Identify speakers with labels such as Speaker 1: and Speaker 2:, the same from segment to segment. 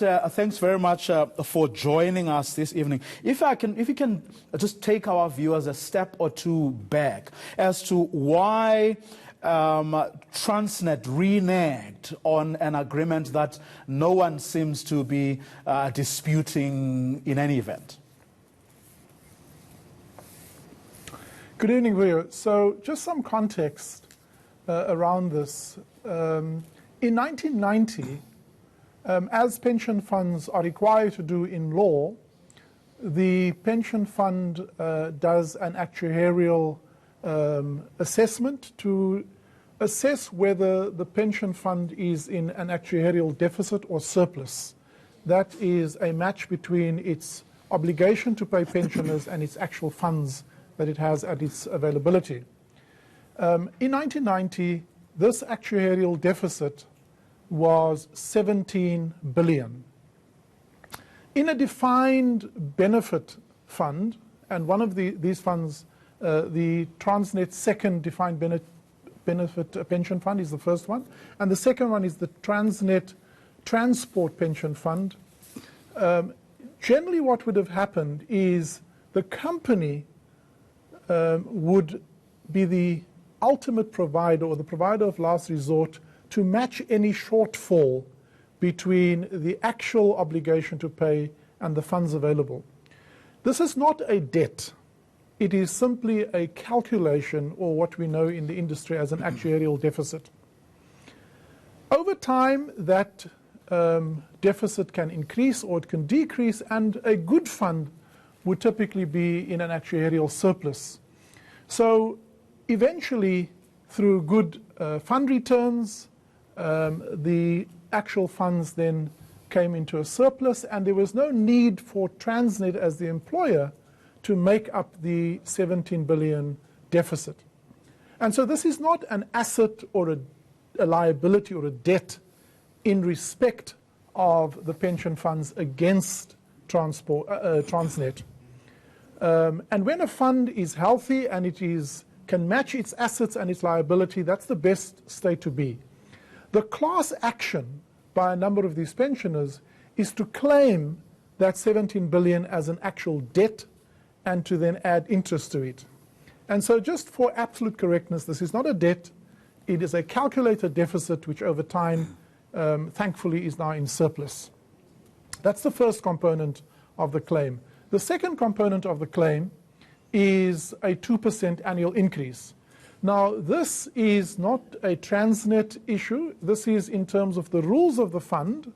Speaker 1: Thanks very much for joining us this evening. If you can just take our viewers a step or two back as to why Transnet reneged on an agreement that no one seems to be disputing in any event.
Speaker 2: Good evening, viewers. So just some context around this. In 1990, as pension funds are required to do in law, the pension fund does an actuarial assessment to assess whether the pension fund is in an actuarial deficit or surplus. That is a match between its obligation to pay pensioners and its actual funds that it has at its availability. In 1990, this actuarial deficit was 17 billion. In a defined benefit fund, and one of these funds, the Transnet second defined benefit pension fund is the first one, and the second one is the Transnet transport pension fund. Generally what would have happened is the company would be the ultimate provider or the provider of last resort to match any shortfall between the actual obligation to pay and the funds available. This is not a debt. It is simply a calculation, or what we know in the industry as an actuarial deficit. Over time, that deficit can increase or it can decrease, and a good fund would typically be in an actuarial surplus. So eventually, through good fund returns, the actual funds then came into a surplus, and there was no need for Transnet as the employer to make up the 17 billion deficit. And so this is not an asset or a liability or a debt in respect of the pension funds against Transnet. And when a fund is healthy and can match its assets and its liability, that's the best state to be. The class action by a number of these pensioners is to claim that 17 billion as an actual debt and to then add interest to it. And so just for absolute correctness, this is not a debt. It is a calculated deficit which over time, thankfully, is now in surplus. That's the first component of the claim. The second component of the claim is a 2% annual increase. Now, this is not a Transnet issue. This is in terms of the rules of the fund,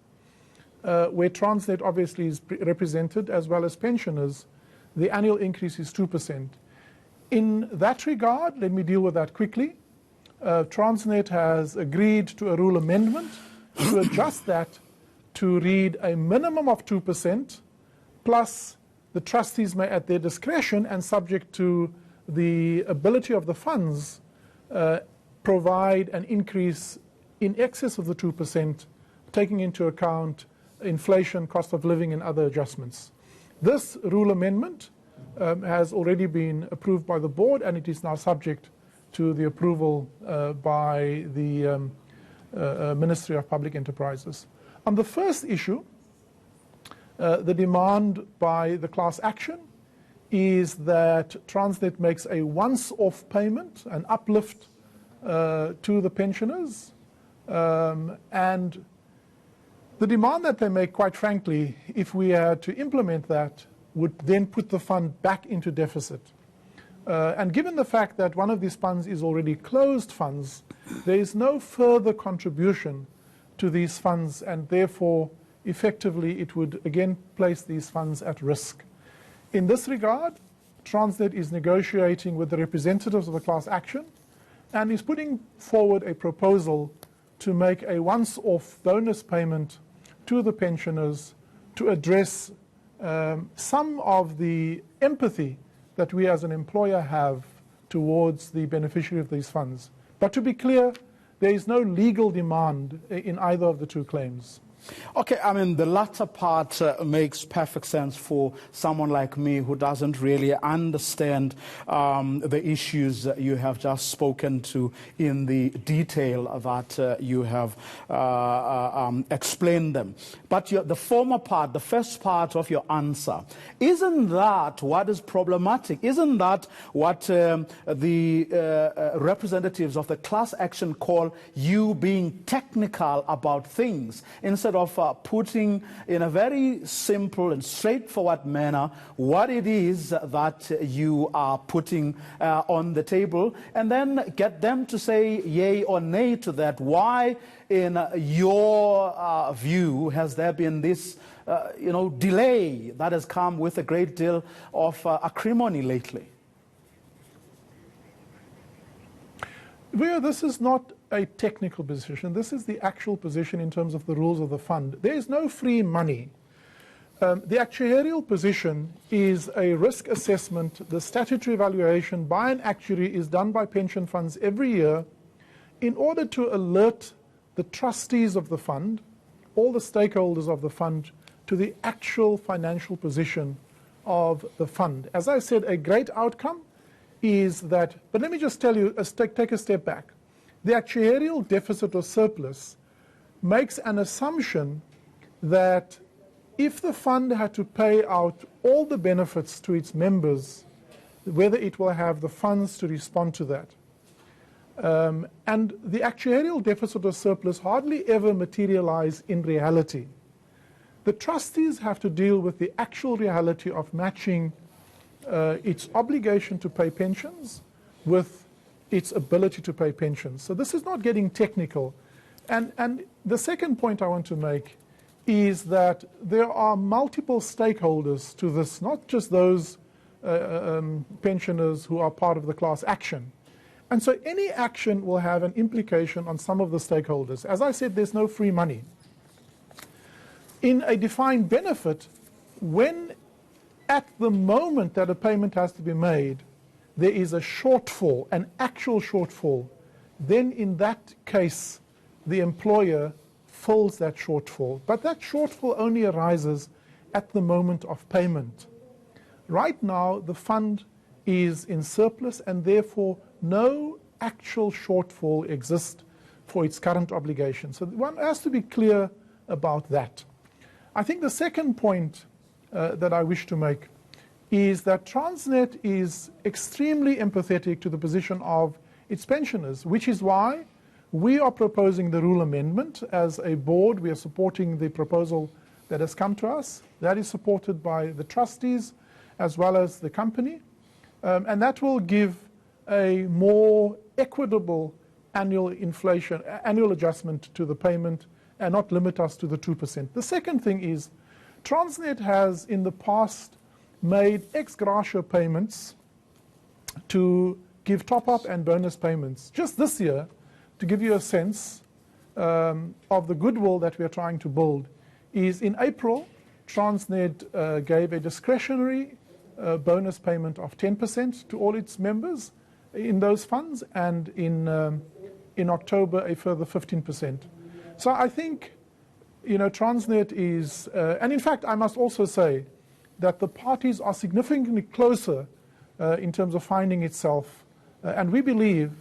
Speaker 2: where Transnet obviously is represented, as well as pensioners. The annual increase is 2%. In that regard, let me deal with that quickly. Transnet has agreed to a rule amendment to adjust that to read a minimum of 2%, plus the trustees may, at their discretion and subject to the ability of the funds, provide an increase in excess of the 2%, taking into account inflation, cost of living, and other adjustments. This rule amendment has already been approved by the board, and it is now subject to the approval by the Ministry of Public Enterprises. On the first issue, the demand by the class action is that Transnet makes a once-off payment, an uplift to the pensioners. And the demand that they make, quite frankly, if we had to implement that, would then put the fund back into deficit. And given the fact that one of these funds is already closed funds, there is no further contribution to these funds, and therefore, effectively, it would again place these funds at risk. In this regard, Transnet is negotiating with the representatives of the class action and is putting forward a proposal to make a once-off bonus payment to the pensioners to address some of the empathy that we as an employer have towards the beneficiary of these funds. But to be clear, there is no legal demand in either of the two claims.
Speaker 1: Okay, I mean, the latter part makes perfect sense for someone like me who doesn't really understand the issues you have just spoken to in the detail that you have explained them. But the former part, the first part of your answer, isn't that what is problematic? Isn't that what the representatives of the class action call you being technical about things, instead of putting in a very simple and straightforward manner what it is that you are putting on the table, and then get them to say yay or nay to that? Why, in your view, has there been this delay that has come with a great deal of acrimony lately?
Speaker 2: Well, this is not a technical position. This is the actual position in terms of the rules of the fund. There is no free money. The actuarial position is a risk assessment. The statutory evaluation by an actuary is done by pension funds every year in order to alert the trustees of the fund, all the stakeholders of the fund, to the actual financial position of the fund. As I said, a great outcome is that, but let me just tell you, take a step back. The actuarial deficit or surplus makes an assumption that if the fund had to pay out all the benefits to its members, whether it will have the funds to respond to that. And the actuarial deficit or surplus hardly ever materialize in reality. The trustees have to deal with the actual reality of matching its obligation to pay pensions with its ability to pay pensions. So this is not getting technical. And the second point I want to make is that there are multiple stakeholders to this, not just those pensioners who are part of the class action. And so any action will have an implication on some of the stakeholders. As I said, there's no free money. In a defined benefit, when at the moment that a payment has to be made, there is a shortfall, an actual shortfall, then in that case, the employer fills that shortfall. But that shortfall only arises at the moment of payment. Right now, the fund is in surplus, and therefore no actual shortfall exists for its current obligation. So one has to be clear about that. I think the second point that I wish to make is that Transnet is extremely empathetic to the position of its pensioners, which is why we are proposing the rule amendment. As a board, we are supporting the proposal that has come to us. That is supported by the trustees as well as the company. And that will give a more equitable annual adjustment to the payment and not limit us to the 2%. The second thing is Transnet has in the past made ex gratia payments to give top-up and bonus payments. Just this year, to give you a sense of the goodwill that we are trying to build, is in April, Transnet gave a discretionary bonus payment of 10% to all its members in those funds, and in October a further 15%. So I think, Transnet is, and in fact I must also say that the parties are significantly closer in terms of finding itself, and we believe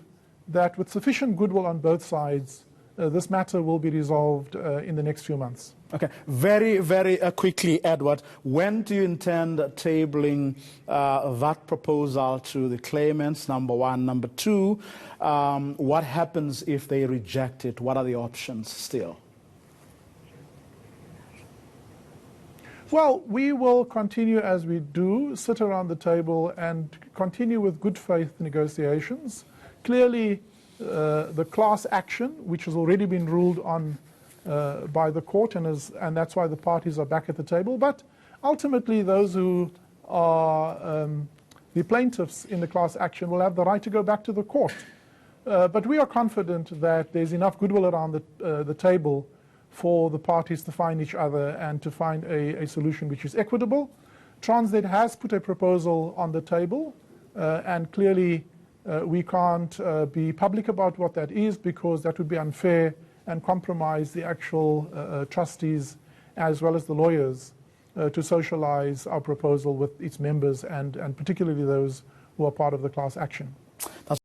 Speaker 2: that with sufficient goodwill on both sides, this matter will be resolved in the next few months.
Speaker 1: Okay, very, very quickly, Edward, when do you intend tabling that proposal to the claimants, number one? Number two, what happens if they reject it? What are the options still?
Speaker 2: Well, we will continue as we do, sit around the table and continue with good faith negotiations. Clearly, the class action, which has already been ruled on by the court, and that's why the parties are back at the table. But ultimately, those who are the plaintiffs in the class action will have the right to go back to the court. But we are confident that there's enough goodwill around the table for the parties to find each other and to find a solution which is equitable. Transnet has put a proposal on the table, and clearly we can't be public about what that is, because that would be unfair and compromise the actual trustees as well as the lawyers to socialize our proposal with its members and particularly those who are part of the class action.